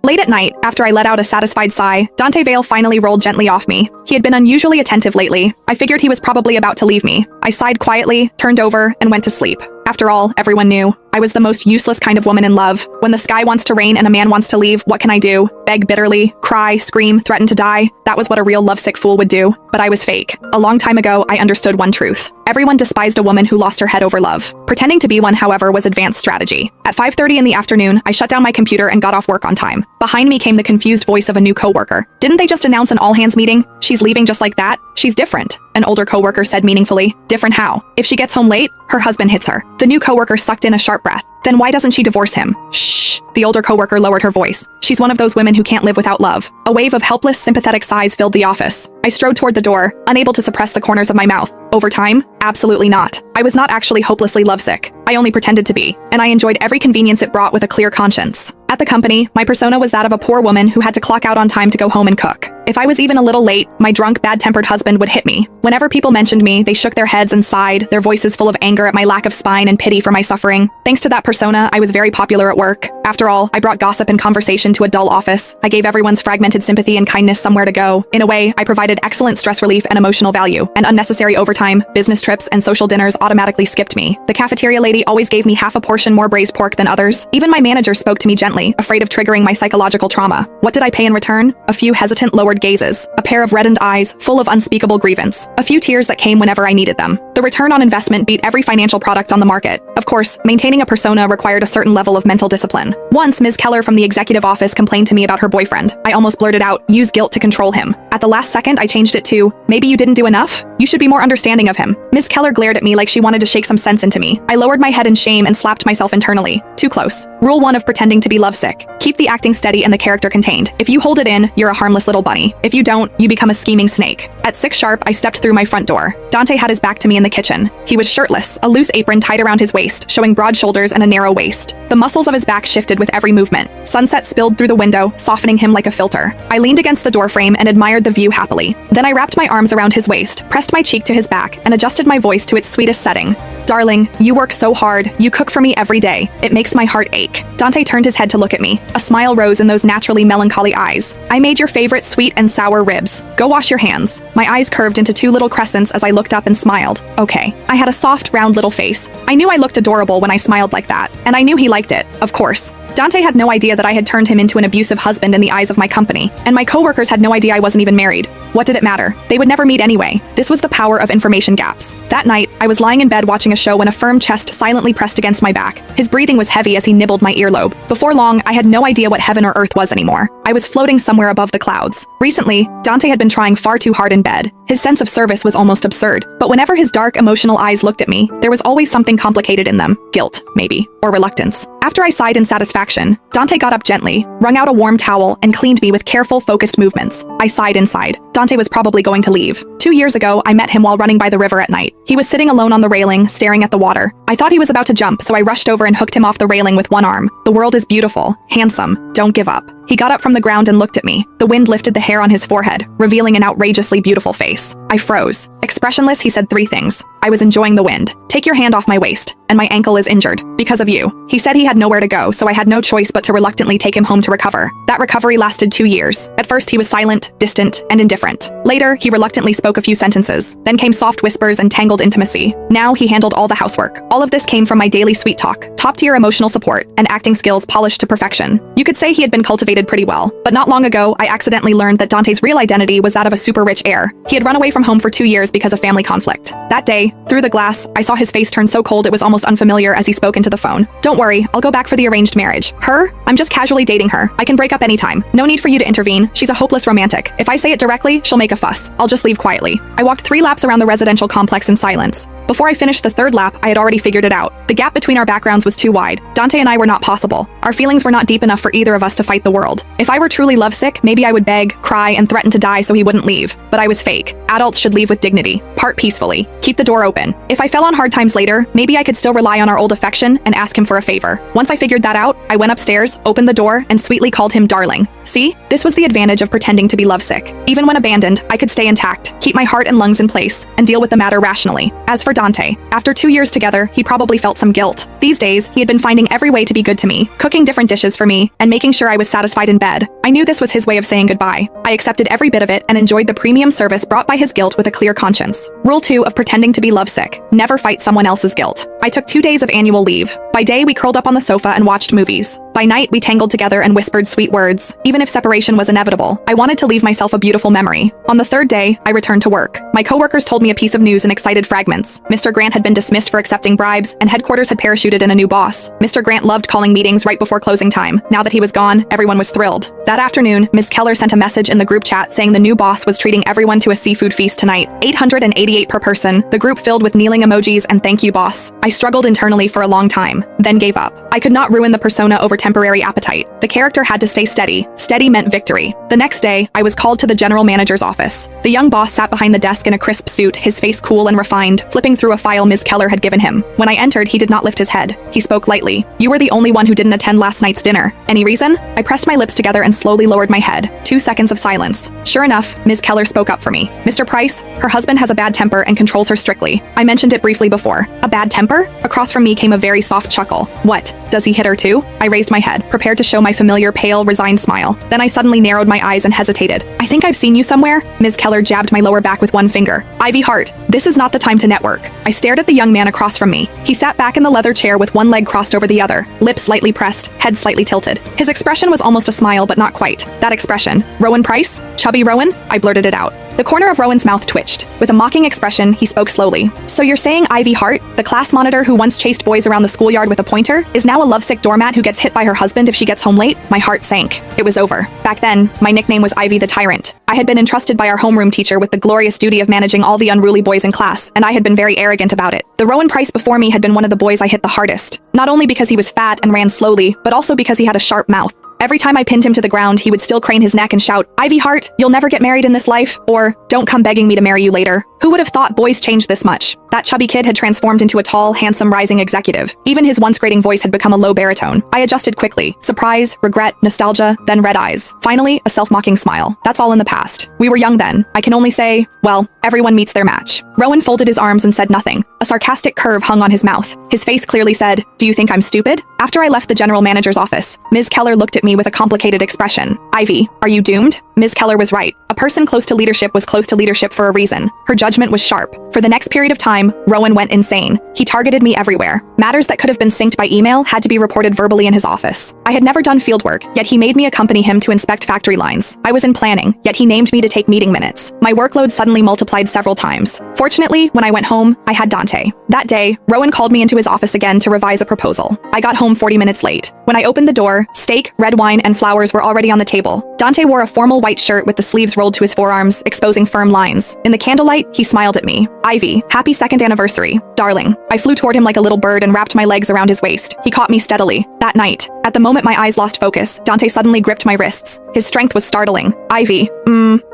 Late at night, after I let out a satisfied sigh, Dante Vale finally rolled gently off me. He had been unusually attentive lately. I figured he was probably about to leave me. I sighed quietly, turned over, and went to sleep. After all, everyone knew. I was the most useless kind of woman in love. When the sky wants to rain and a man wants to leave, what can I do? Beg bitterly, cry, scream, threaten to die? That was what a real lovesick fool would do. But I was fake. A long time ago, I understood one truth. Everyone despised a woman who lost her head over love. Pretending to be one, however, was advanced strategy. At 5:30 in the afternoon, I shut down my computer and got off work on time. Behind me came the confused voice of a new coworker. Didn't they just announce an all-hands meeting? She's leaving just like that? She's different, an older coworker said meaningfully. Different how? If she gets home late, her husband hits her. The new coworker sucked in a sharp breath. Then why doesn't she divorce him? Shh. The older coworker lowered her voice. She's one of those women who can't live without love. A wave of helpless, sympathetic sighs filled the office. I strode toward the door, unable to suppress the corners of my mouth. Over time? Absolutely not. I was not actually hopelessly lovesick. I only pretended to be, and I enjoyed every convenience it brought with a clear conscience. At the company, my persona was that of a poor woman who had to clock out on time to go home and cook. If I was even a little late, my drunk, bad-tempered husband would hit me. Whenever people mentioned me, they shook their heads and sighed, their voices full of anger at my lack of spine and pity for my suffering. Thanks to that persona, I was very popular at work. After all, I brought gossip and conversation to a dull office. I gave everyone's fragmented sympathy and kindness somewhere to go. In a way, I provided excellent stress relief and emotional value, and unnecessary overtime, business trips, and social dinners automatically skipped me. The cafeteria lady always gave me half a portion more braised pork than others. Even my manager spoke to me gently, afraid of triggering my psychological trauma. What did I pay in return? A few hesitant lowered gazes, a pair of reddened eyes full of unspeakable grievance, a few tears that came whenever I needed them. The return on investment beat every financial product on the market. Of course, maintaining a persona required a certain level of mental discipline. Once, Ms. Keller from the executive office complained to me about her boyfriend. I almost blurted out, use guilt to control him. At the last second, I changed it to, maybe you didn't do enough? You should be more understanding of him. Ms. Keller glared at me like she wanted to shake some sense into me. I lowered my head in shame and slapped myself internally. Too close. Rule 1 of pretending to be lovesick. Keep the acting steady and the character contained. If you hold it in, you're a harmless little bunny. If you don't, you become a scheming snake. At 6 sharp, I stepped through my front door. Dante had his back to me in the kitchen. He was shirtless, a loose apron tied around his waist, showing broad shoulders and a narrow waist. The muscles of his back shifted with every movement. Sunset spilled through the window, softening him like a filter. I leaned against the doorframe and admired the view happily. Then I wrapped my arms around his waist, pressed my cheek to his back, and adjusted my voice to its sweetest setting. Darling, you work so hard. You cook for me every day. It makes my heart ache. Dante turned his head to look at me. A smile rose in those naturally melancholy eyes. I made your favorite sweet and sour ribs. Go wash your hands. My eyes curved into 2 little crescents as I looked up and smiled. Okay. I had a soft, round little face. I knew I looked adorable when I smiled like that, and I knew he liked it, of course. Dante had no idea that I had turned him into an abusive husband in the eyes of my company, and my coworkers had no idea I wasn't even married. What did it matter? They would never meet anyway. This was the power of information gaps. That night, I was lying in bed watching a show when a firm chest silently pressed against my back. His breathing was heavy as he nibbled my earlobe. Before long, I had no idea what heaven or earth was anymore. I was floating somewhere above the clouds. Recently, Dante had been trying far too hard in bed. His sense of service was almost absurd. But whenever his dark, emotional eyes looked at me, there was always something complicated in them. Guilt, maybe, or reluctance. After I sighed in satisfaction, Dante got up gently, wrung out a warm towel, and cleaned me with careful, focused movements. I sighed inside. Dante was probably going to leave. 2 years ago, I met him while running by the river at night. He was sitting alone on the railing, staring at the water. I thought he was about to jump, so I rushed over and hooked him off the railing with one arm. The world is beautiful, handsome. Don't give up. He got up from the ground and looked at me. The wind lifted the hair on his forehead, revealing an outrageously beautiful face. I froze. Expressionless, he said 3 things. I was enjoying the wind. Take your hand off my waist. And my ankle is injured. Because of you. He said he had nowhere to go, so I had no choice but to reluctantly take him home to recover. That recovery lasted 2 years. At first, he was silent, distant, and indifferent. Later, he reluctantly spoke a few sentences. Then came soft whispers and tangled intimacy. Now, he handled all the housework. All of this came from my daily sweet talk, top-tier emotional support, and acting skills polished to perfection. You could say he had been cultivated pretty well. But not long ago, I accidentally learned that Dante's real identity was that of a super-rich heir. He had run away from home for 2 years because of family conflict. That day, through the glass, I saw his face turn so cold it was almost unfamiliar as he spoke into the phone. Don't worry, I'll go back for the arranged marriage. Her? I'm just casually dating her. I can break up anytime. No need for you to intervene. She's a hopeless romantic. If I say it directly, she'll make a fuss. I'll just leave quietly. I walked 3 laps around the residential complex in silence. Before I finished the 3rd lap, I had already figured it out. The gap between our backgrounds was too wide. Dante and I were not possible. Our feelings were not deep enough for either of us to fight the world. If I were truly lovesick, maybe I would beg, cry, and threaten to die so he wouldn't leave. But I was fake. Adults should leave with dignity. Part peacefully. Keep the door open. If I fell on hard times later, maybe I could still rely on our old affection and ask him for a favor. Once I figured that out, I went upstairs, opened the door, and sweetly called him darling. See? This was the advantage of pretending to be lovesick. Even when abandoned, I could stay intact, keep my heart and lungs in place, and deal with the matter rationally. As for Dante, after 2 years together, he probably felt some guilt. These days, he had been finding every way to be good to me, cooking different dishes for me, and making sure I was satisfied in bed. I knew this was his way of saying goodbye. I accepted every bit of it and enjoyed the premium service brought by his guilt with a clear conscience. Rule 2 of pretending to be lovesick: never fight someone else's guilt. I took 2 days of annual leave. By day, we curled up on the sofa and watched movies. By night, we tangled together and whispered sweet words. Even if separation was inevitable, I wanted to leave myself a beautiful memory. On the 3rd day, I returned to work. My coworkers told me a piece of news in excited fragments. Mr. Grant had been dismissed for accepting bribes, and headquarters had parachuted in a new boss. Mr. Grant loved calling meetings right before closing time. Now that he was gone, everyone was thrilled. That afternoon, Ms. Keller sent a message in the group chat saying the new boss was treating everyone to a seafood feast tonight. 888 per person, the group filled with kneeling emojis and thank you, boss. I struggled internally for a long time, then gave up. I could not ruin the persona over temporary appetite. The character had to stay steady. Steady meant victory. The next day, I was called to the general manager's office. The young boss sat behind the desk in a crisp suit, his face cool and refined, flipping through a file Ms. Keller had given him. When I entered, he did not lift his head. He spoke lightly. "You were the only one who didn't attend last night's dinner. Any reason?" I pressed my lips together and slowly lowered my head. 2 seconds of silence. Sure enough, Ms. Keller spoke up for me. "Mr. Price, her husband has a bad temper and controls her strictly. I mentioned it briefly before." "A bad temper?" Across from me came a very soft chuckle. "What? Does he hit her too?" I raised my head, prepared to show my familiar pale, resigned smile. Then I suddenly narrowed my eyes and hesitated. "I think I've seen you somewhere." Ms. Keller jabbed my lower back with one finger. "Ivy Hart, this is not the time to network." I stared at the young man across from me. He sat back in the leather chair with one leg crossed over the other, lips lightly pressed, head slightly tilted. His expression was almost a smile, but not quite. That expression. "Rowan Price? Chubby Rowan?" I blurted it out. The corner of Rowan's mouth twitched. With a mocking expression, he spoke slowly. "So you're saying Ivy Hart, the class monitor who once chased boys around the schoolyard with a pointer, is now a lovesick doormat who gets hit by her husband if she gets home late?" My heart sank. It was over. Back then, my nickname was Ivy the Tyrant. I had been entrusted by our homeroom teacher with the glorious duty of managing all the unruly boys in class, and I had been very arrogant about it. The Rowan Price before me had been one of the boys I hit the hardest. Not only because he was fat and ran slowly, but also because he had a sharp mouth. Every time I pinned him to the ground, he would still crane his neck and shout, "Ivy Hart, you'll never get married in this life," or "Don't come begging me to marry you later." Who would have thought boys changed this much? That chubby kid had transformed into a tall, handsome, rising executive. Even his once grating voice had become a low baritone. I adjusted quickly. Surprise, regret, nostalgia, then red eyes. Finally, a self-mocking smile. That's all in the past. We were young then. I can only say, well, everyone meets their match. Rowan folded his arms and said nothing. A sarcastic curve hung on his mouth. His face clearly said, "Do you think I'm stupid?" After I left the general manager's office, Ms. Keller looked at me with a complicated expression. "Ivy, are you doomed?" Ms. Keller was right. A person close to leadership was close to leadership for a reason. Her judgment was sharp. For the next period of time, Rowan went insane. He targeted me everywhere. Matters that could have been synced by email had to be reported verbally in his office. I had never done fieldwork, yet he made me accompany him to inspect factory lines. I was in planning, yet he named me to take meeting minutes. My workload suddenly multiplied several times. Fortunately, when I went home, I had Dante. That day, Rowan called me into his office again to revise a proposal. I got home 40 minutes late. When I opened the door, steak, red wine, and flowers were already on the table. Dante wore a formal white shirt with the sleeves rolled to his forearms, exposing firm lines. In the candlelight, he smiled at me. "Ivy, happy 2nd anniversary. Darling." I flew toward him like a little bird and wrapped my legs around his waist. He caught me steadily. That night, at the moment my eyes lost focus, Dante suddenly gripped my wrists. His strength was startling. "Ivy,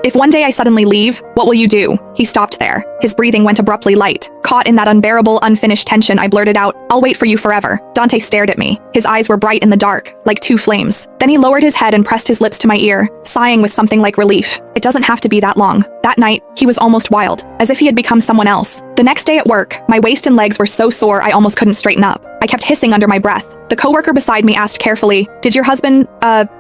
if one day I suddenly leave, what will you do?" He stopped there. His breathing went abruptly light. Caught in that unbearable, unfinished tension, I blurted out, "I'll wait for you forever." Dante stared at me. His eyes were bright in the dark, like 2 flames. Then he lowered his head and pressed his lips to my ear, sighing with something like relief. It doesn't have to be that long. That night, he was almost wild, as if he had become someone else. The next day at work, my waist and legs were so sore I almost couldn't straighten up. I kept hissing under my breath. The coworker beside me asked carefully, "Did your husband,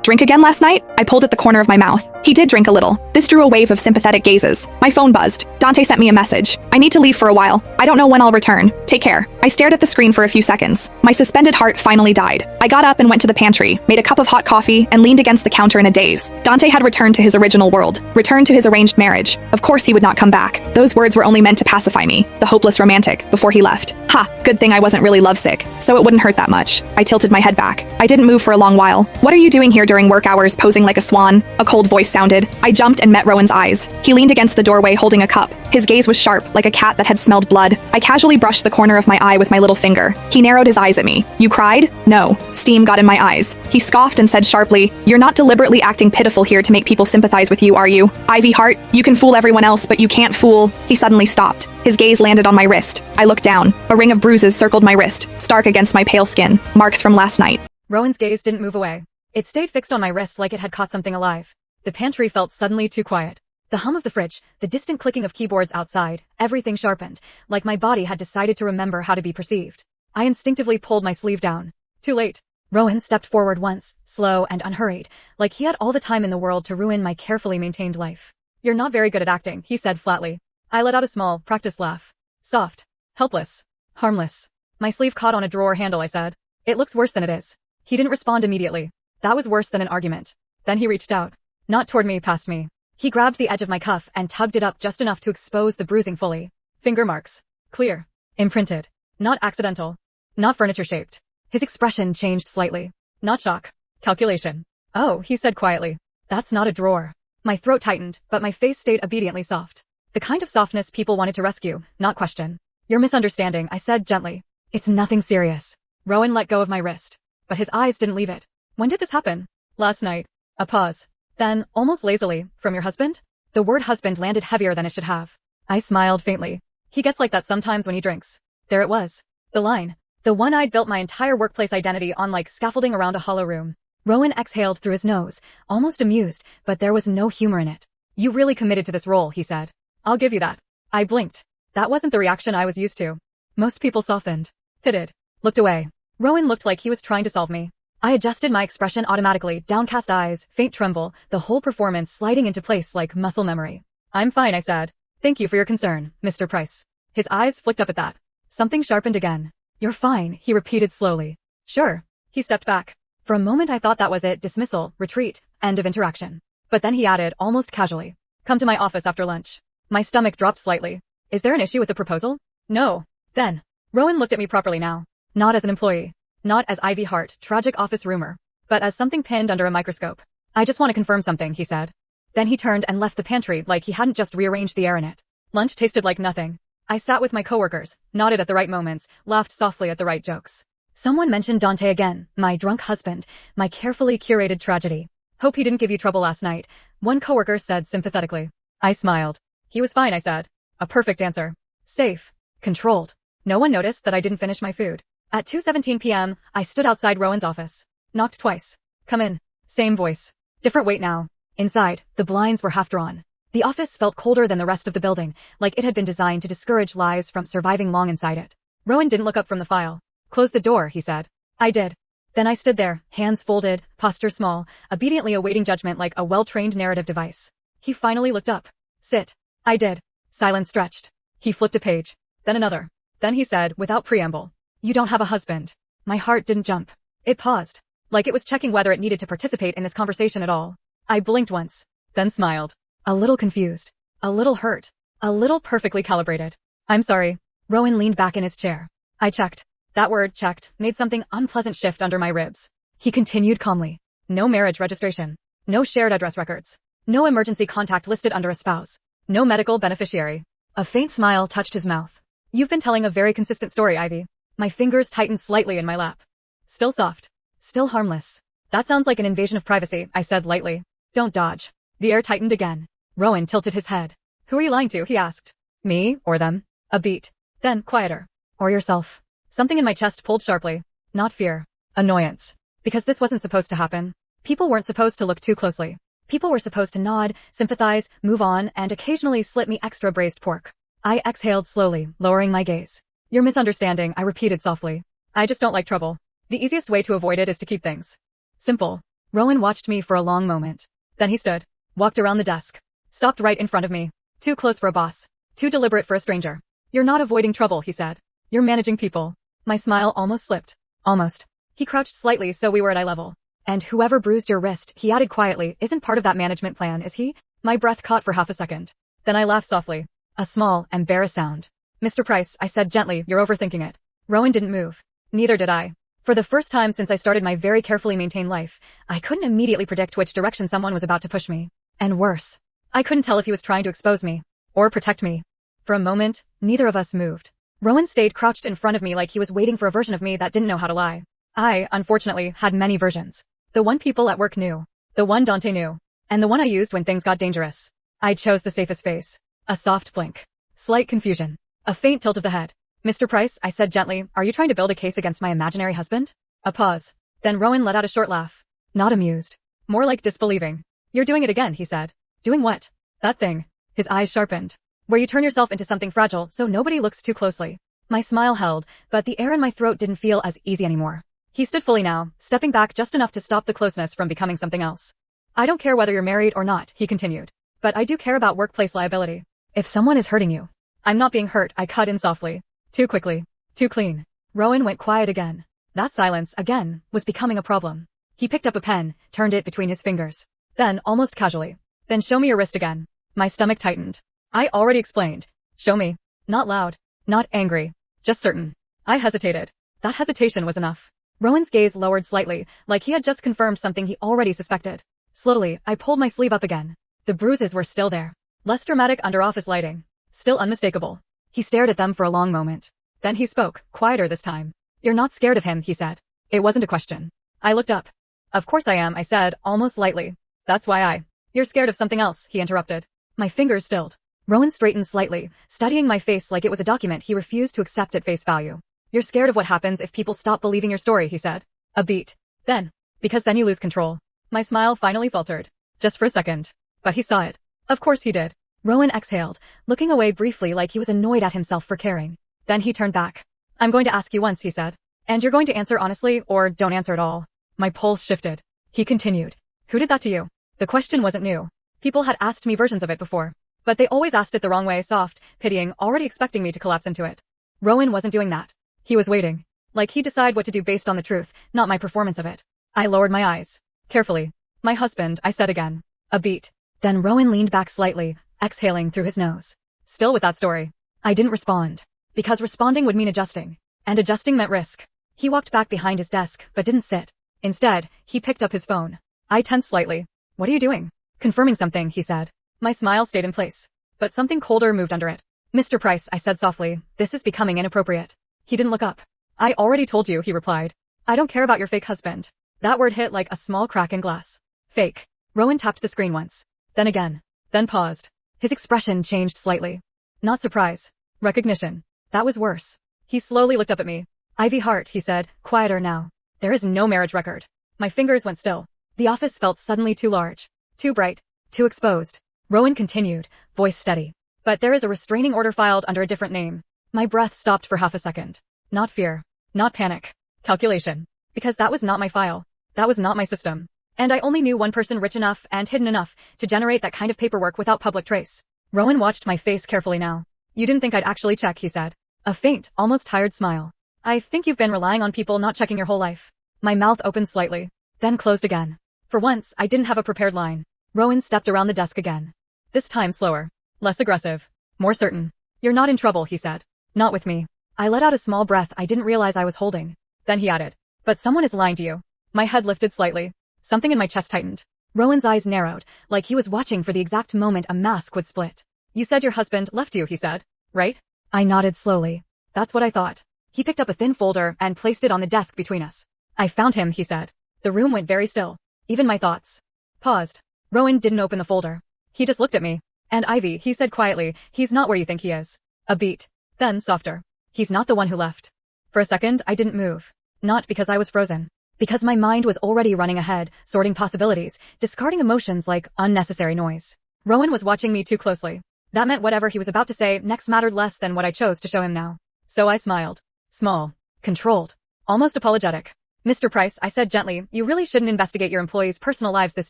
drink again last night?" I pulled at the corner of my mouth. He did drink a little. This drew a wave of sympathetic gazes. My phone buzzed. Dante sent me a message. "I need to leave for a while. I don't know when I'll return. Take care." I stared at the screen for a few seconds. My suspended heart finally died. I got up and went to the pantry, made a cup of hot coffee, and leaned against the counter in a daze. Dante had returned to his original world, returned to his arranged marriage. Of course he would not come back. Those words were only meant to pacify me, the hopeless romantic, before he left. Ha, good thing I wasn't really lovesick, so it wouldn't hurt that much. I tilted my head back. I didn't move for a long while. "What are you doing here during work hours, posing like a swan?" A cold voice sounded. I jumped and met Rowan's eyes. He leaned against the doorway holding a cup. His gaze was sharp, like a cat that had smelled blood. I casually brushed the corner of my eye with my little finger. He narrowed his eyes at me. "You cried?" "No." Steam got in my eyes. He scoffed and said sharply, "You're not deliberately acting pitiful here to make people sympathize with you, are you? Ivy Hart, you can fool everyone else, but you can't fool." He suddenly stopped. His gaze landed on my wrist. I looked down. A ring of bruises circled my wrist, stark against my pale skin. Marks from last night. Rowan's gaze didn't move away. It stayed fixed on my wrist like it had caught something alive. The pantry felt suddenly too quiet. The hum of the fridge, the distant clicking of keyboards outside, everything sharpened, like my body had decided to remember how to be perceived. I instinctively pulled my sleeve down. Too late. Rowan stepped forward once, slow and unhurried, like he had all the time in the world to ruin my carefully maintained life. You're not very good at acting, he said flatly. I let out a small, practiced laugh. Soft. Helpless. Harmless. My sleeve caught on a drawer handle, I said. It looks worse than it is. He didn't respond immediately. That was worse than an argument. Then he reached out. Not toward me, past me. He grabbed the edge of my cuff and tugged it up just enough to expose the bruising fully. Finger marks. Clear. Imprinted. Not accidental. Not furniture-shaped. His expression changed slightly. Not shock. Calculation. Oh, he said quietly. That's not a drawer. My throat tightened, but my face stayed obediently soft. The kind of softness people wanted to rescue, not question. You're misunderstanding, I said gently. It's nothing serious. Rowan let go of my wrist. But his eyes didn't leave it. When did this happen? Last night. A pause. Then, almost lazily, from your husband? The word husband landed heavier than it should have. I smiled faintly. He gets like that sometimes when he drinks. There it was. The line. The one I'd built my entire workplace identity on, like scaffolding around a hollow room. Rowan exhaled through his nose, almost amused, but there was no humor in it. You really committed to this role, he said. I'll give you that. I blinked. That wasn't the reaction I was used to. Most people softened. Pitted. Looked away. Rowan looked like he was trying to solve me. I adjusted my expression automatically, downcast eyes, faint tremble, the whole performance sliding into place like muscle memory. I'm fine, I said. Thank you for your concern, Mr. Price. His eyes flicked up at that. Something sharpened again. You're fine, he repeated slowly. Sure. He stepped back. For a moment I thought that was it, dismissal, retreat, end of interaction. But then he added, almost casually. Come to my office after lunch. My stomach dropped slightly. Is there an issue with the proposal? No. Then. Rowan looked at me properly now. Not as an employee. Not as Ivy Hart, tragic office rumor. But as something pinned under a microscope. I just want to confirm something, he said. Then he turned and left the pantry like he hadn't just rearranged the air in it. Lunch tasted like nothing. I sat with my coworkers, nodded at the right moments, laughed softly at the right jokes. Someone mentioned Dante again, my drunk husband, my carefully curated tragedy. Hope he didn't give you trouble last night, one coworker said sympathetically. I smiled. He was fine, I said. A perfect answer. Safe. Controlled. No one noticed that I didn't finish my food. At 2:17 p.m., I stood outside Rowan's office. Knocked twice. Come in. Same voice. Different weight now. Inside, the blinds were half drawn. The office felt colder than the rest of the building, like it had been designed to discourage lies from surviving long inside it. Rowan didn't look up from the file. Close the door, he said. I did. Then I stood there, hands folded, posture small, obediently awaiting judgment like a well-trained narrative device. He finally looked up. Sit. I did. Silence stretched. He flipped a page. Then another. Then he said, without preamble. You don't have a husband. My heart didn't jump. It paused. Like it was checking whether it needed to participate in this conversation at all. I blinked once. Then smiled. A little confused. A little hurt. A little perfectly calibrated. I'm sorry. Rowan leaned back in his chair. I checked. That word, checked, made something unpleasant shift under my ribs. He continued calmly. No marriage registration. No shared address records. No emergency contact listed under a spouse. No medical beneficiary. A faint smile touched his mouth. You've been telling a very consistent story, Ivy. My fingers tightened slightly in my lap. Still soft. Still harmless. That sounds like an invasion of privacy, I said lightly. Don't dodge. The air tightened again. Rowan tilted his head. Who are you lying to, he asked. Me, or them? A beat. Then, quieter. Or yourself. Something in my chest pulled sharply. Not fear. Annoyance. Because this wasn't supposed to happen. People weren't supposed to look too closely. People were supposed to nod, sympathize, move on, and occasionally slip me extra braised pork. I exhaled slowly, lowering my gaze. You're misunderstanding, I repeated softly. I just don't like trouble. The easiest way to avoid it is to keep things simple. Rowan watched me for a long moment. Then he stood, walked around the desk, stopped right in front of me. Too close for a boss. Too deliberate for a stranger. You're not avoiding trouble, he said. You're managing people. My smile almost slipped. Almost. He crouched slightly so we were at eye level. And whoever bruised your wrist, he added quietly, isn't part of that management plan, is he? My breath caught for half a second. Then I laughed softly. A small, embarrassed sound. Mr. Price, I said gently, you're overthinking it. Rowan didn't move. Neither did I. For the first time since I started my very carefully maintained life, I couldn't immediately predict which direction someone was about to push me. And worse. I couldn't tell if he was trying to expose me. Or protect me. For a moment, neither of us moved. Rowan stayed crouched in front of me like he was waiting for a version of me that didn't know how to lie. I, unfortunately, had many versions. The one people at work knew. The one Dante knew. And the one I used when things got dangerous. I chose the safest face. A soft blink. Slight confusion. A faint tilt of the head. Mr. Price, I said gently, are you trying to build a case against my imaginary husband? A pause. Then Rowan let out a short laugh. Not amused. More like disbelieving. You're doing it again, he said. Doing what? That thing. His eyes sharpened. Where you turn yourself into something fragile so nobody looks too closely. My smile held, but the air in my throat didn't feel as easy anymore. He stood fully now, stepping back just enough to stop the closeness from becoming something else. I don't care whether you're married or not, he continued. But I do care about workplace liability. If someone is hurting you. I'm not being hurt, I cut in softly. Too quickly. Too clean. Rowan went quiet again. That silence, again, was becoming a problem. He picked up a pen, turned it between his fingers. Then, almost casually. Then show me your wrist again. My stomach tightened. I already explained. Show me. Not loud. Not angry. Just certain. I hesitated. That hesitation was enough. Rowan's gaze lowered slightly, like he had just confirmed something he already suspected. Slowly, I pulled my sleeve up again. The bruises were still there. Less dramatic under office lighting. Still unmistakable. He stared at them for a long moment. Then he spoke, quieter this time. You're not scared of him, he said. It wasn't a question. I looked up. Of course I am, I said, almost lightly. That's why You're scared of something else, he interrupted. My fingers stilled. Rowan straightened slightly, studying my face like it was a document he refused to accept at face value. You're scared of what happens if people stop believing your story, he said. A beat. Then. Because then you lose control. My smile finally faltered. Just for a second. But he saw it. Of course he did. Rowan exhaled, looking away briefly like he was annoyed at himself for caring. Then he turned back. I'm going to ask you once, he said. And you're going to answer honestly, or don't answer at all. My pulse shifted. He continued. Who did that to you? The question wasn't new. People had asked me versions of it before. But they always asked it the wrong way, soft, pitying, already expecting me to collapse into it. Rowan wasn't doing that. He was waiting. Like he'd decide what to do based on the truth, not my performance of it. I lowered my eyes. Carefully. My husband, I said again. A beat. Then Rowan leaned back slightly, exhaling through his nose. Still with that story. I didn't respond. Because responding would mean adjusting. And adjusting meant risk. He walked back behind his desk, but didn't sit. Instead, he picked up his phone. I tensed slightly. What are you doing? Confirming something, he said. My smile stayed in place. But something colder moved under it. Mr. Price, I said softly, this is becoming inappropriate. He didn't look up. I already told you, he replied. I don't care about your fake husband. That word hit like a small crack in glass. Fake. Rowan tapped the screen once. Then again. Then paused. His expression changed slightly. Not surprise. Recognition. That was worse. He slowly looked up at me. Ivy Hart, he said, quieter now. There is no marriage record. My fingers went still. The office felt suddenly too large. Too bright. Too exposed. Rowan continued, voice steady. But there is a restraining order filed under a different name. My breath stopped for half a second. Not fear. Not panic. Calculation. Because that was not my file. That was not my system. And I only knew one person rich enough and hidden enough to generate that kind of paperwork without public trace. Rowan watched my face carefully now. You didn't think I'd actually check, he said. A faint, almost tired smile. I think you've been relying on people not checking your whole life. My mouth opened slightly. Then closed again. For once, I didn't have a prepared line. Rowan stepped around the desk again. This time slower. Less aggressive. More certain. You're not in trouble, he said. Not with me. I let out a small breath I didn't realize I was holding. Then he added. But someone is lying to you. My head lifted slightly. Something in my chest tightened. Rowan's eyes narrowed, like he was watching for the exact moment a mask would split. You said your husband left you, he said. Right? I nodded slowly. That's what I thought. He picked up a thin folder and placed it on the desk between us. I found him, he said. The room went very still. Even my thoughts. Paused. Rowan didn't open the folder. He just looked at me. And Ivy, he said quietly, he's not where you think he is. A beat. Then softer. He's not the one who left. For a second, I didn't move. Not because I was frozen. Because my mind was already running ahead, sorting possibilities, discarding emotions like unnecessary noise. Rowan was watching me too closely. That meant whatever he was about to say next mattered less than what I chose to show him now. So I smiled. Small. Controlled. Almost apologetic. Mr. Price, I said gently, you really shouldn't investigate your employees' personal lives this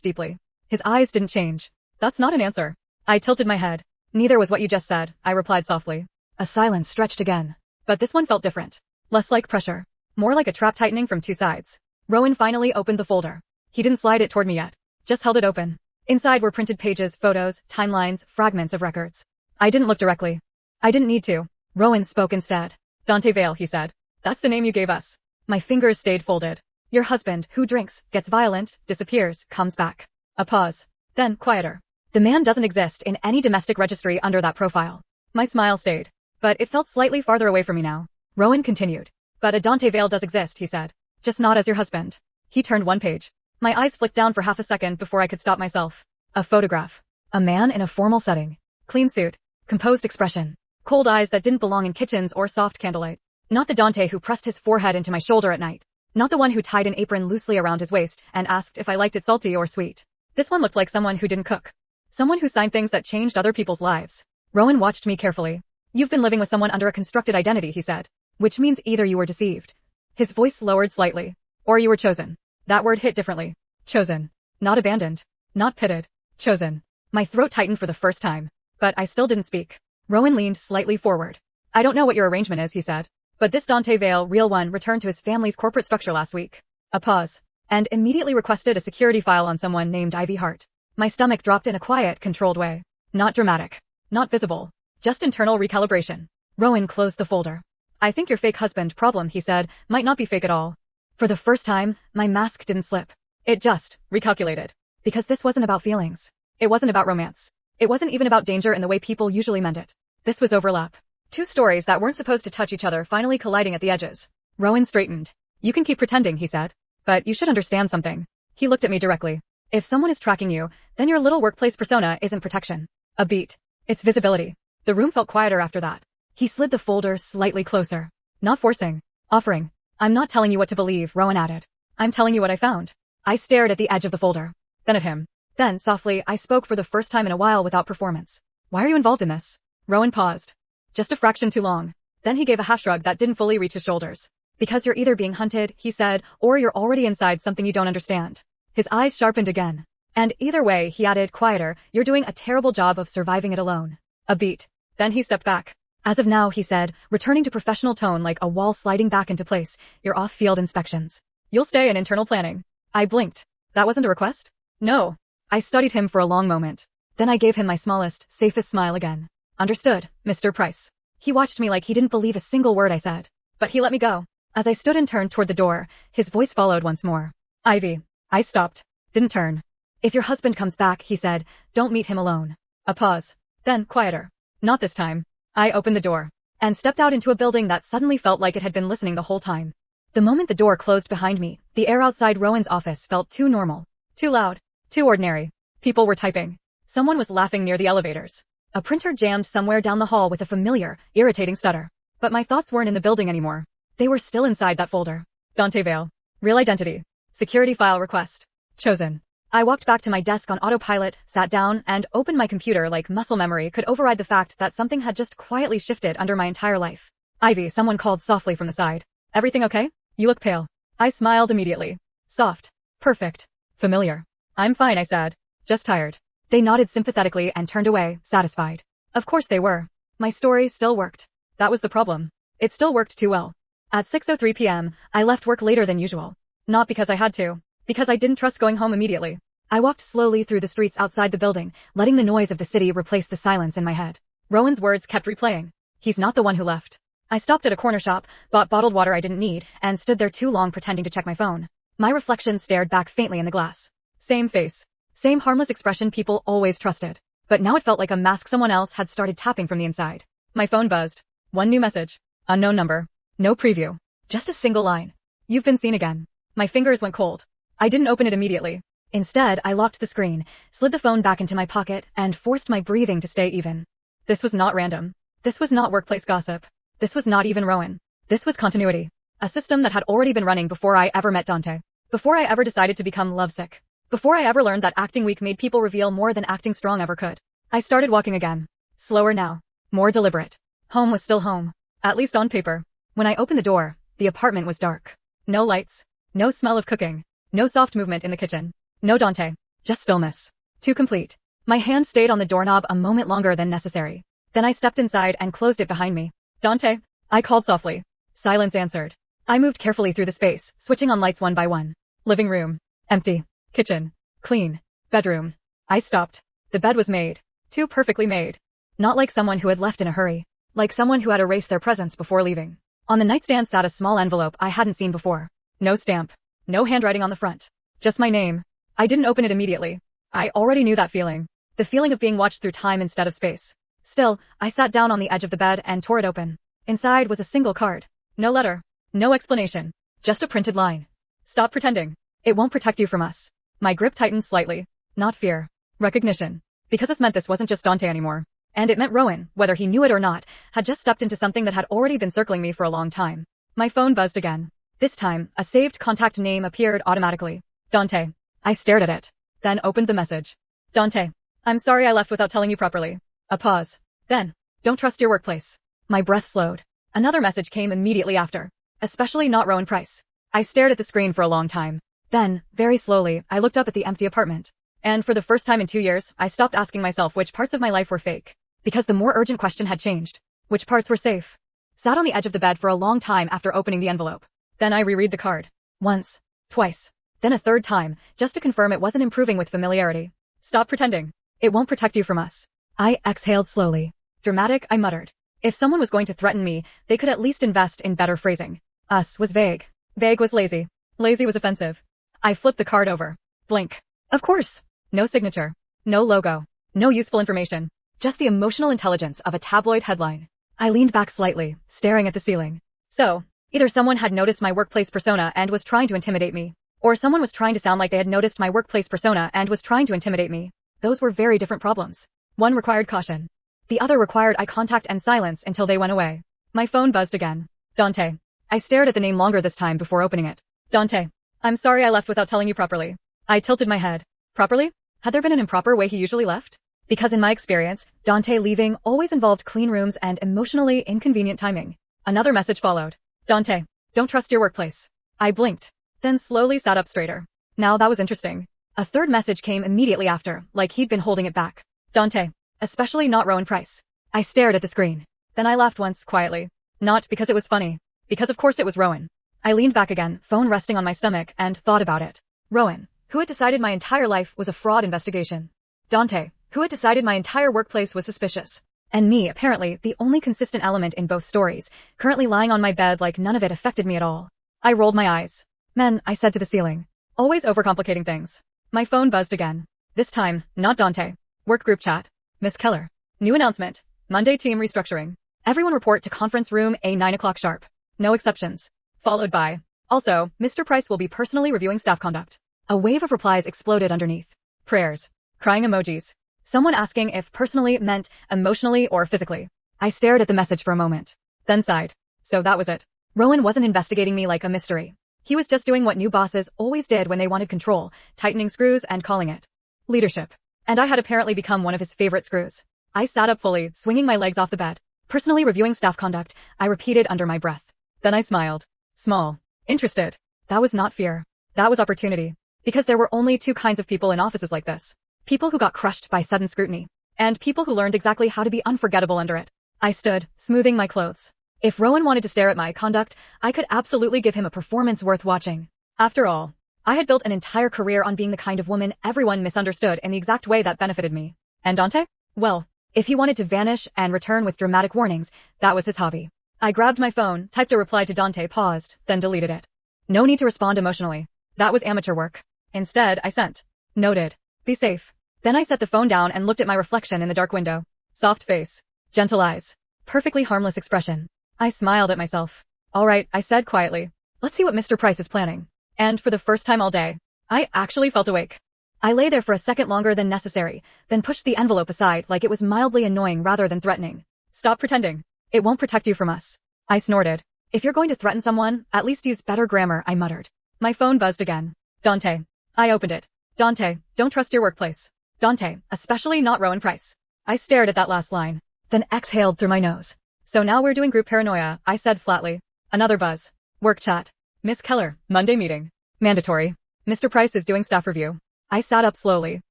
deeply. His eyes didn't change. That's not an answer. I tilted my head. Neither was what you just said, I replied softly. A silence stretched again. But this one felt different. Less like pressure. More like a trap tightening from two sides. Rowan finally opened the folder. He didn't slide it toward me yet. Just held it open. Inside were printed pages, photos, timelines, fragments of records. I didn't look directly. I didn't need to. Rowan spoke instead. Dante Vale, he said. That's the name you gave us. My fingers stayed folded. Your husband, who drinks, gets violent, disappears, comes back. A pause. Then, quieter. The man doesn't exist in any domestic registry under that profile. My smile stayed. But it felt slightly farther away from me now. Rowan continued. But a Dante Vale does exist, he said. Just not as your husband. He turned one page. My eyes flicked down for half a second before I could stop myself. A photograph. A man in a formal setting. Clean suit. Composed expression. Cold eyes that didn't belong in kitchens or soft candlelight. Not the Dante who pressed his forehead into my shoulder at night. Not the one who tied an apron loosely around his waist and asked if I liked it salty or sweet. This one looked like someone who didn't cook. Someone who signed things that changed other people's lives. Rowan watched me carefully. You've been living with someone under a constructed identity, he said. Which means either you were deceived. His voice lowered slightly. Or you were chosen. That word hit differently. Chosen. Not abandoned. Not pitted. Chosen. My throat tightened for the first time. But I still didn't speak. Rowan leaned slightly forward. I don't know what your arrangement is, he said. But this Dante Vale, real one, returned to his family's corporate structure last week. A pause. And immediately requested a security file on someone named Ivy Hart. My stomach dropped in a quiet, controlled way. Not dramatic. Not visible. Just internal recalibration. Rowan closed the folder. I think your fake husband problem, he said, might not be fake at all. For the first time, my mask didn't slip. It just recalculated. Because this wasn't about feelings. It wasn't about romance. It wasn't even about danger in the way people usually meant it. This was overlap. Two stories that weren't supposed to touch each other finally colliding at the edges. Rowan straightened. You can keep pretending, he said. But you should understand something. He looked at me directly. If someone is tracking you, then your little workplace persona isn't protection. A beat. It's visibility. The room felt quieter after that. He slid the folder slightly closer. Not forcing. Offering. I'm not telling you what to believe, Rowan added. I'm telling you what I found. I stared at the edge of the folder. Then at him. Then, softly, I spoke for the first time in a while without performance. Why are you involved in this? Rowan paused. Just a fraction too long. Then he gave a half shrug that didn't fully reach his shoulders. Because you're either being hunted, he said, or you're already inside something you don't understand. His eyes sharpened again. And either way, he added, quieter, you're doing a terrible job of surviving it alone. A beat. Then he stepped back. As of now, he said, returning to professional tone like a wall sliding back into place, you're off field inspections. You'll stay in internal planning. I blinked. That wasn't a request? No. I studied him for a long moment. Then I gave him my smallest, safest smile again. Understood, Mr. Price. He watched me like he didn't believe a single word I said. But he let me go. As I stood and turned toward the door, his voice followed once more. Ivy. I stopped. Didn't turn. If your husband comes back, he said, don't meet him alone. A pause. Then, quieter. Not this time. I opened the door. And stepped out into a building that suddenly felt like it had been listening the whole time. The moment the door closed behind me, the air outside Rowan's office felt too normal. Too loud. Too ordinary. People were typing. Someone was laughing near the elevators. A printer jammed somewhere down the hall with a familiar, irritating stutter. But my thoughts weren't in the building anymore. They were still inside that folder. Dante Vale. Real identity. Security file request. Chosen. I walked back to my desk on autopilot, sat down, and opened my computer like muscle memory could override the fact that something had just quietly shifted under my entire life. Ivy, someone called softly from the side. Everything okay? You look pale. I smiled immediately. Soft. Perfect. Familiar. I'm fine, I said. Just tired. They nodded sympathetically and turned away, satisfied. Of course they were. My story still worked. That was the problem. It still worked too well. At 6:03 p.m., I left work later than usual. Not because I had to. Because I didn't trust going home immediately. I walked slowly through the streets outside the building, letting the noise of the city replace the silence in my head. Rowan's words kept replaying. He's not the one who left. I stopped at a corner shop, bought bottled water I didn't need, and stood there too long pretending to check my phone. My reflection stared back faintly in the glass. Same face. Same harmless expression people always trusted. But now it felt like a mask someone else had started tapping from the inside. My phone buzzed. One new message. Unknown number. No preview. Just a single line. You've been seen again. My fingers went cold. I didn't open it immediately. Instead, I locked the screen, slid the phone back into my pocket, and forced my breathing to stay even. This was not random. This was not workplace gossip. This was not even Rowan. This was continuity. A system that had already been running before I ever met Dante. Before I ever decided to become lovesick. Before I ever learned that acting weak made people reveal more than acting strong ever could. I started walking again. Slower now. More deliberate. Home was still home. At least on paper. When I opened the door, the apartment was dark. No lights. No smell of cooking. No soft movement in the kitchen. No Dante. Just stillness. Too complete. My hand stayed on the doorknob a moment longer than necessary. Then I stepped inside and closed it behind me. Dante? I called softly. Silence answered. I moved carefully through the space, switching on lights one by one. Living room. Empty. Kitchen. Clean. Bedroom. I stopped. The bed was made. Too perfectly made. Not like someone who had left in a hurry. Like someone who had erased their presence before leaving. On the nightstand sat a small envelope I hadn't seen before. No stamp. No handwriting on the front. Just my name. I didn't open it immediately. I already knew that feeling. The feeling of being watched through time instead of space. Still, I sat down on the edge of the bed and tore it open. Inside was a single card. No letter. No explanation. Just a printed line. Stop pretending. It won't protect you from us. My grip tightened slightly. Not fear. Recognition. Because this meant this wasn't just Dante anymore. And it meant Rowan, whether he knew it or not, had just stepped into something that had already been circling me for a long time. My phone buzzed again. This time, a saved contact name appeared automatically. Dante. I stared at it, then opened the message. Dante. I'm sorry I left without telling you properly. A pause. Then, don't trust your workplace. My breath slowed. Another message came immediately after. Especially not Rowan Price. I stared at the screen for a long time. Then, very slowly, I looked up at the empty apartment. And for the first time in 2 years, I stopped asking myself which parts of my life were fake. Because the more urgent question had changed. Which parts were safe? Sat on the edge of the bed for a long time after opening the envelope. Then I reread the card. Once. Twice. Then a third time, just to confirm it wasn't improving with familiarity. Stop pretending. It won't protect you from us. I exhaled slowly. Dramatic, I muttered. If someone was going to threaten me, they could at least invest in better phrasing. Us was vague. Vague was lazy. Lazy was offensive. I flipped the card over. Blink. Of course. No signature. No logo. No useful information. Just the emotional intelligence of a tabloid headline. I leaned back slightly, staring at the ceiling. So, either someone had noticed my workplace persona and was trying to intimidate me, or someone was trying to sound like they had noticed my workplace persona and was trying to intimidate me. Those were very different problems. One required caution. The other required eye contact and silence until they went away. My phone buzzed again. Dante. I stared at the name longer this time before opening it. Dante. I'm sorry I left without telling you properly. I tilted my head. Properly? Had there been an improper way he usually left? Because in my experience, Dante leaving always involved clean rooms and emotionally inconvenient timing. Another message followed. Dante. Don't trust your workplace. I blinked. Then slowly sat up straighter. Now that was interesting. A third message came immediately after, like he'd been holding it back. Dante. Especially not Rowan Price. I stared at the screen. Then I laughed once, quietly. Not because it was funny. Because of course it was Rowan. I leaned back again, phone resting on my stomach, and thought about it. Rowan, who had decided my entire life was a fraud investigation. Dante, who had decided my entire workplace was suspicious. And me, apparently, the only consistent element in both stories, currently lying on my bed like none of it affected me at all. I rolled my eyes. Men, I said to the ceiling. Always overcomplicating things. My phone buzzed again. This time, not Dante. Work group chat. Miss Keller. New announcement. Monday team restructuring. Everyone report to conference room A 9 o'clock sharp. No exceptions. Followed by. Also, Mr. Price will be personally reviewing staff conduct. A wave of replies exploded underneath. Prayers. Crying emojis. Someone asking if personally meant emotionally or physically. I stared at the message for a moment. Then sighed. So that was it. Rowan wasn't investigating me like a mystery. He was just doing what new bosses always did when they wanted control, tightening screws and calling it leadership. And I had apparently become one of his favorite screws. I sat up fully, swinging my legs off the bed. Personally reviewing staff conduct, I repeated under my breath. Then I smiled. Small. Interested. That was not fear. That was opportunity. Because there were only two kinds of people in offices like this. People who got crushed by sudden scrutiny. And people who learned exactly how to be unforgettable under it. I stood, smoothing my clothes. If Rowan wanted to stare at my conduct, I could absolutely give him a performance worth watching. After all, I had built an entire career on being the kind of woman everyone misunderstood in the exact way that benefited me. And Dante? Well, if he wanted to vanish and return with dramatic warnings, that was his hobby. I grabbed my phone, typed a reply to Dante, paused, then deleted it. No need to respond emotionally. That was amateur work. Instead, I sent. Noted. Be safe. Then I set the phone down and looked at my reflection in the dark window. Soft face. Gentle eyes. Perfectly harmless expression. I smiled at myself. All right, I said quietly. Let's see what Mr. Price is planning. And for the first time all day, I actually felt awake. I lay there for a second longer than necessary, then pushed the envelope aside like it was mildly annoying rather than threatening. Stop pretending. It won't protect you from us. I snorted. If you're going to threaten someone, at least use better grammar, I muttered. My phone buzzed again. Dante. I opened it. Dante, don't trust your workplace. Dante, especially not Rowan Price. I stared at that last line, then exhaled through my nose. So now we're doing group paranoia, I said flatly. Another buzz. Work chat. Miss Keller, Monday meeting. Mandatory. Mr. Price is doing staff review. I sat up slowly.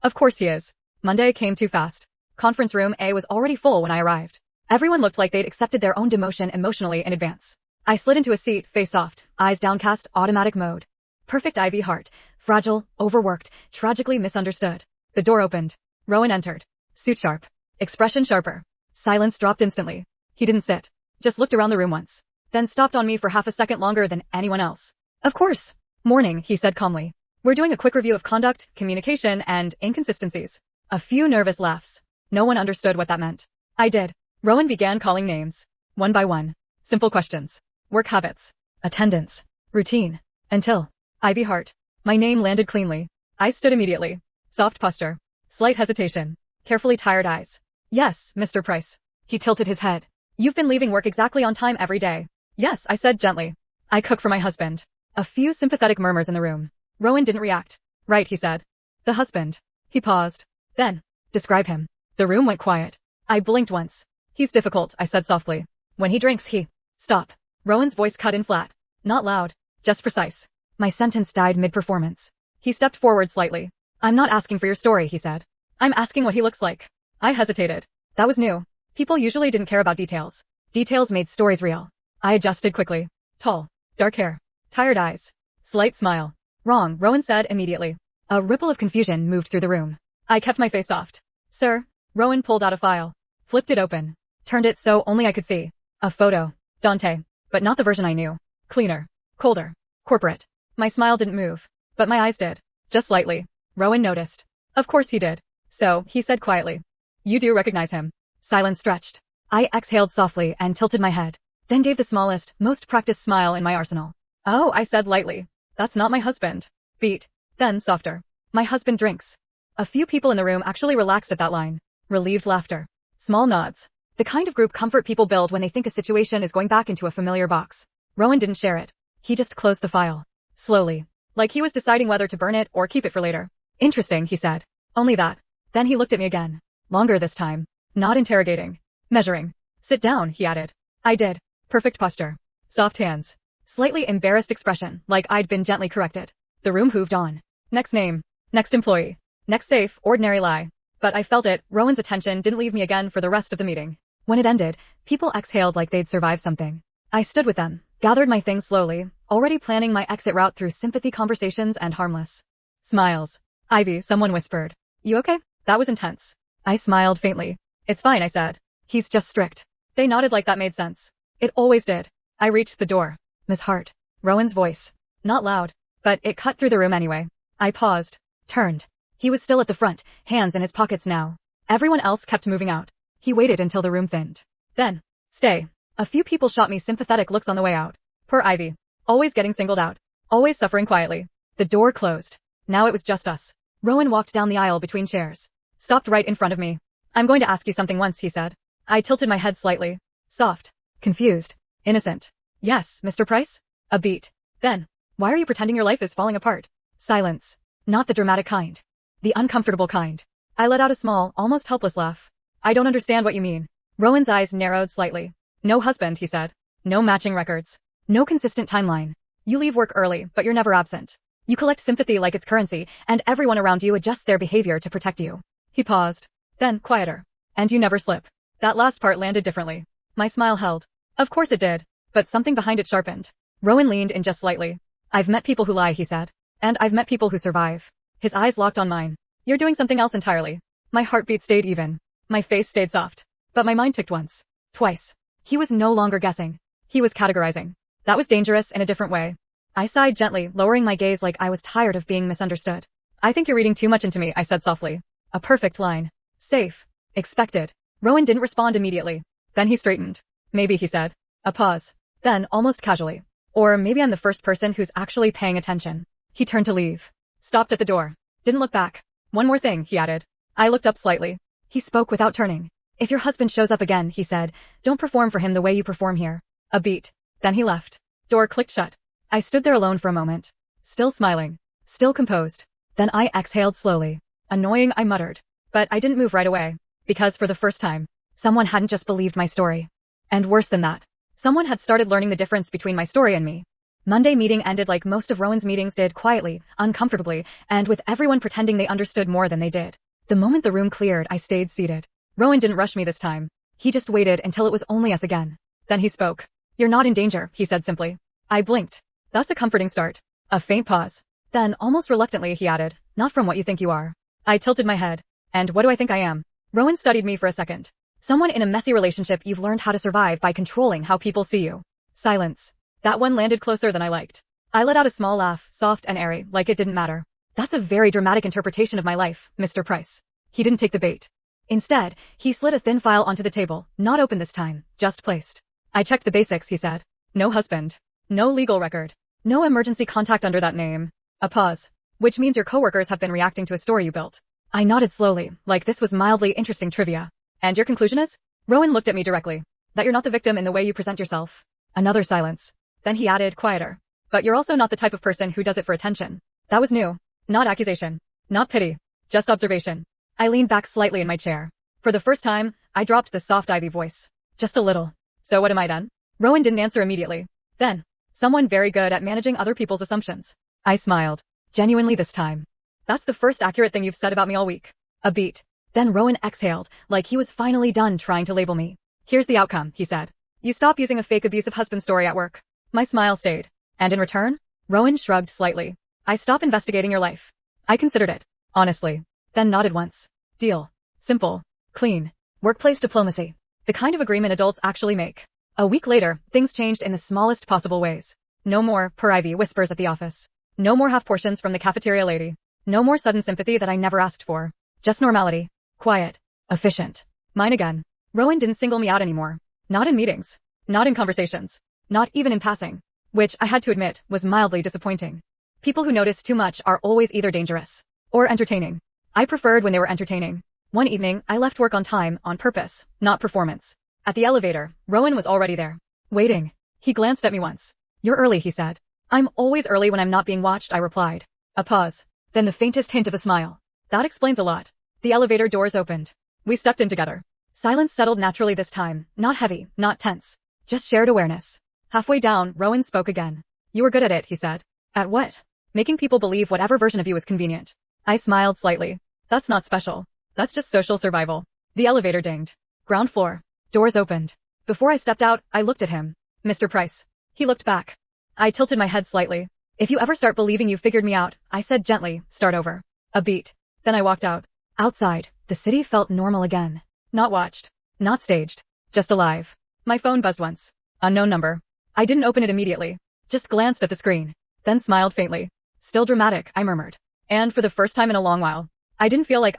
Of course he is. Monday came too fast. Conference room A was already full when I arrived. Everyone looked like they'd accepted their own demotion emotionally in advance. I slid into a seat, face soft, eyes downcast, automatic mode. Perfect IV heart. Fragile, overworked, tragically misunderstood. The door opened. Rowan entered. Suit sharp. Expression sharper. Silence dropped instantly. He didn't sit. Just looked around the room once. Then stopped on me for half a second longer than anyone else. Of course. Morning, he said calmly. We're doing a quick review of conduct, communication, and inconsistencies. A few nervous laughs. No one understood what that meant. I did. Rowan began calling names. One by one. Simple questions. Work habits. Attendance. Routine. Until. Ivy Hart. My name landed cleanly. I stood immediately. Soft posture. Slight hesitation. Carefully tired eyes. Yes, Mr. Price. He tilted his head. You've been leaving work exactly on time every day. Yes, I said gently. I cook for my husband. A few sympathetic murmurs in the room. Rowan didn't react. Right, he said. The husband. He paused. Then, describe him. The room went quiet. I blinked once. He's difficult, I said softly. When he drinks, he... Stop. Rowan's voice cut in flat. Not loud. Just precise. My sentence died mid-performance. He stepped forward slightly. I'm not asking for your story, he said. I'm asking what he looks like. I hesitated. That was new. People usually didn't care about details. Details made stories real. I adjusted quickly. Tall. Dark hair. Tired eyes. Slight smile. Wrong, Rowan said immediately. A ripple of confusion moved through the room. I kept my face soft. Sir. Rowan pulled out a file. Flipped it open. Turned it so only I could see. A photo. Dante. But not the version I knew. Cleaner. Colder. Corporate. My smile didn't move. But my eyes did. Just slightly. Rowan noticed. Of course he did. So, he said quietly. You do recognize him. Silence stretched. I exhaled softly and tilted my head. Then gave the smallest, most practiced smile in my arsenal. Oh, I said lightly. That's not my husband. Beat. Then softer. My husband drinks. A few people in the room actually relaxed at that line. Relieved laughter. Small nods. The kind of group comfort people build when they think a situation is going back into a familiar box. Rowan didn't share it. He just closed the file. Slowly. Like he was deciding whether to burn it or keep it for later. Interesting, he said. Only that. Then he looked at me again. Longer this time. Not interrogating. Measuring. Sit down, he added. I did. Perfect posture. Soft hands. Slightly embarrassed expression, like I'd been gently corrected. The room moved on. Next name. Next employee. Next safe, ordinary lie. But I felt it, Rowan's attention didn't leave me again for the rest of the meeting. When it ended, people exhaled like they'd survived something. I stood with them, gathered my things slowly, already planning my exit route through sympathy conversations and harmless smiles. Ivy, someone whispered. You okay? That was intense. I smiled faintly. It's fine, I said. He's just strict. They nodded like that made sense. It always did. I reached the door. Miss Hart. Rowan's voice. Not loud. But it cut through the room anyway. I paused. Turned. He was still at the front, hands in his pockets now. Everyone else kept moving out. He waited until the room thinned. Then, stay. A few people shot me sympathetic looks on the way out. Poor Ivy. Always getting singled out. Always suffering quietly. The door closed. Now it was just us. Rowan walked down the aisle between chairs. Stopped right in front of me. I'm going to ask you something once, he said. I tilted my head slightly. Soft. Confused. Innocent. Yes, Mr. Price? A beat. Then, why are you pretending your life is falling apart? Silence. Not the dramatic kind. The uncomfortable kind. I let out a small, almost helpless laugh. I don't understand what you mean. Rowan's eyes narrowed slightly. No husband, he said. No matching records. No consistent timeline. You leave work early, but you're never absent. You collect sympathy like it's currency, and everyone around you adjusts their behavior to protect you. He paused. Then, quieter. And you never slip. That last part landed differently. My smile held. Of course it did. But something behind it sharpened. Rowan leaned in just slightly. I've met people who lie, he said. And I've met people who survive. His eyes locked on mine. You're doing something else entirely. My heartbeat stayed even. My face stayed soft. But my mind ticked once. Twice. He was no longer guessing. He was categorizing. That was dangerous in a different way. I sighed gently, lowering my gaze like I was tired of being misunderstood. I think you're reading too much into me, I said softly. A perfect line. Safe. Expected. Rowan didn't respond immediately. Then he straightened. Maybe, he said. A pause. Then, almost casually. Or maybe I'm the first person who's actually paying attention. He turned to leave. Stopped at the door. Didn't look back. One more thing, he added. I looked up slightly. He spoke without turning. If your husband shows up again, he said, don't perform for him the way you perform here. A beat. Then he left. Door clicked shut. I stood there alone for a moment. Still smiling. Still composed. Then I exhaled slowly. Annoying, I muttered. But I didn't move right away. Because for the first time, someone hadn't just believed my story. And worse than that, someone had started learning the difference between my story and me. Monday meeting ended like most of Rowan's meetings did, quietly, uncomfortably, and with everyone pretending they understood more than they did. The moment the room cleared, I stayed seated. Rowan didn't rush me this time. He just waited until it was only us again. Then he spoke. You're not in danger, he said simply. I blinked. That's a comforting start. A faint pause. Then, almost reluctantly, he added, not from what you think you are. I tilted my head. And what do I think I am? Rowan studied me for a second. Someone in a messy relationship you've learned how to survive by controlling how people see you. Silence. That one landed closer than I liked. I let out a small laugh, soft and airy, like it didn't matter. That's a very dramatic interpretation of my life, Mr. Price. He didn't take the bait. Instead, he slid a thin file onto the table, not open this time, just placed. I checked the basics, he said. No husband. No legal record. No emergency contact under that name. A pause. Which means your coworkers have been reacting to a story you built. I nodded slowly, like this was mildly interesting trivia. And your conclusion is? Rowan looked at me directly. That you're not the victim in the way you present yourself. Another silence. Then he added, quieter. But you're also not the type of person who does it for attention. That was new. Not accusation. Not pity. Just observation. I leaned back slightly in my chair. For the first time, I dropped the soft Ivy voice. Just a little. So what am I then? Rowan didn't answer immediately. Then, someone very good at managing other people's assumptions. I smiled. Genuinely this time. That's the first accurate thing you've said about me all week. A beat. Then Rowan exhaled, like he was finally done trying to label me. Here's the outcome, he said. You stop using a fake abusive husband story at work. My smile stayed. And in return? Rowan shrugged slightly. I stop investigating your life. I considered it. Honestly. Then nodded once. Deal. Simple. Clean. Workplace diplomacy. The kind of agreement adults actually make. A week later, things changed in the smallest possible ways. No more per Ivy whispers at the office. No more half portions from the cafeteria lady. No more sudden sympathy that I never asked for. Just normality. Quiet. Efficient. Mine again. Rowan didn't single me out anymore. Not in meetings. Not in conversations. Not even in passing. Which, I had to admit, was mildly disappointing. People who notice too much are always either dangerous or entertaining. I preferred when they were entertaining. One evening, I left work on time, on purpose, not performance. At the elevator, Rowan was already there. Waiting. He glanced at me once. You're early, he said. I'm always early when I'm not being watched, I replied. A pause. Then the faintest hint of a smile. That explains a lot. The elevator doors opened. We stepped in together. Silence settled naturally this time, not heavy, not tense. Just shared awareness. Halfway down, Rowan spoke again. You were good at it, he said. At what? Making people believe whatever version of you is convenient. I smiled slightly. That's not special. That's just social survival. The elevator dinged. Ground floor. Doors opened. Before I stepped out, I looked at him. Mr. Price. He looked back. I tilted my head slightly. If you ever start believing you figured me out, I said gently, start over. A beat. Then I walked out. Outside, the city felt normal again. Not watched. Not staged. Just alive. My phone buzzed once. Unknown number. I didn't open it immediately. Just glanced at the screen. Then smiled faintly. Still dramatic, I murmured. And for the first time in a long while, I didn't feel like